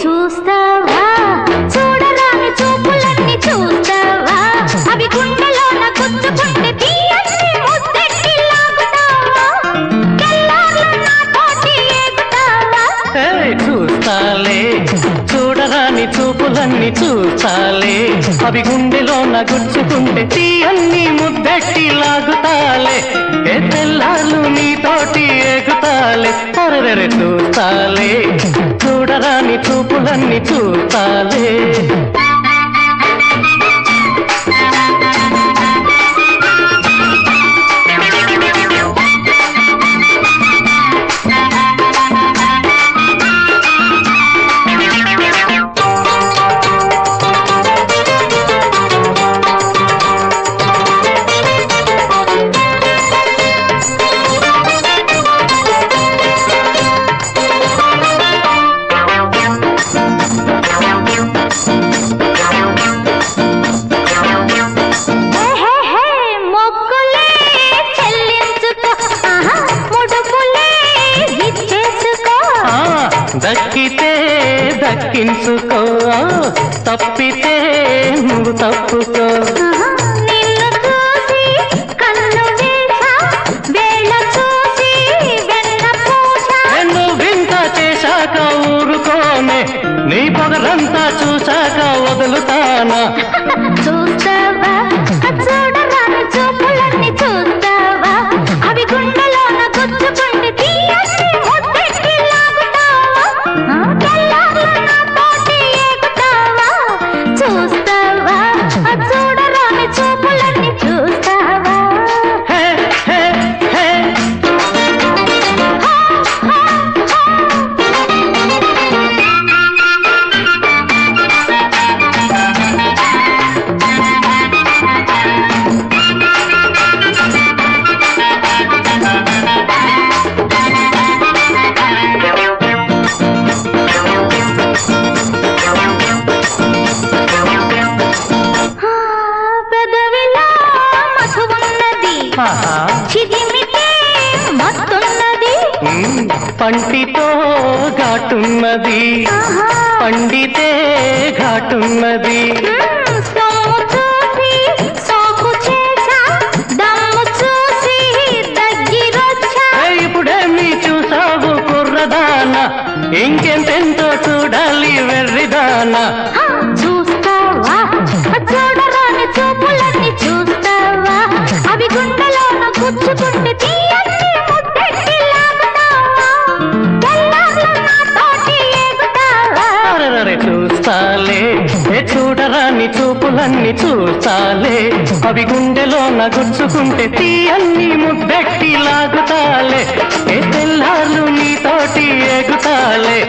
చూస్తావా చూడరాని చూపులన్నీ చూస్తావా అవి గుండెలోన గుచ్చుకుంటే తీయని ముద్దెట్టి లాగుతావా తెల్లార్లు నాతోటి ఏగుతావా చూస్తాలే చూడరాని చూపులన్నీ చూస్తాలే అవి గుండెలోన గుచ్చుకుంటే తీయన్ని ముద్దెట్టి లాగుతాలే తెల్లార్లు నీతోటి ఏగుతాలే అరెరె చూస్తాలే చూడరాని చూపులన్నీ చూస్తాలే దక్కితే దక్కించుకో తప్పితే నువ్వు తప్పుకో నిన్ను చూసి కన్ను వేసా వేళ చూసి వెన్న పూసా నువ్వు వింత చేశాక ఊరుకోనే నీ పొగరంతా చూశాక వదులుతానా చూస్తావా చూడరాని చూపులన్నీ చూస్తావా అవి గుండెలోన గుచ్చుకుంటే తీయని ముద్దెట్టి లాగుతావా తెల్లార్లు నాతోటి ఏగుతావా చూస్తావా చూడరాని చూపులన్నీ చూస్తావా హే హే హే పెదవిలో మధువున్నది చిదిమితే మత్తున్నది పంటితో ఘాటున్నది పండితే ఘాటున్నది సొమ్ము చూసి సోకు చేసా దమ్ము చూసి దగ్గరొచ్చా ఇప్పుడేమి చూసావు కుర్రదానా ఇంకెంతెంతో చూడాలి వెర్రిదానా చూస్తావా చూడరాని చూపులన్నీ చూస్తావా అవి గుండెలోన గుచ్చుకుంటే తీయని ముద్దెట్టి లాగుతావా తెల్లార్లు నాతోటి ఏగుతావా అరెరె చూస్తాలే చూడరాని చూపులన్నీ చూస్తాలే అవి గుండెలోన గుచ్చుకుంటే తీయన్ని ముద్దెట్టి లాగుతాలే తెల్లార్లు నీతోటి ఏగుతాలే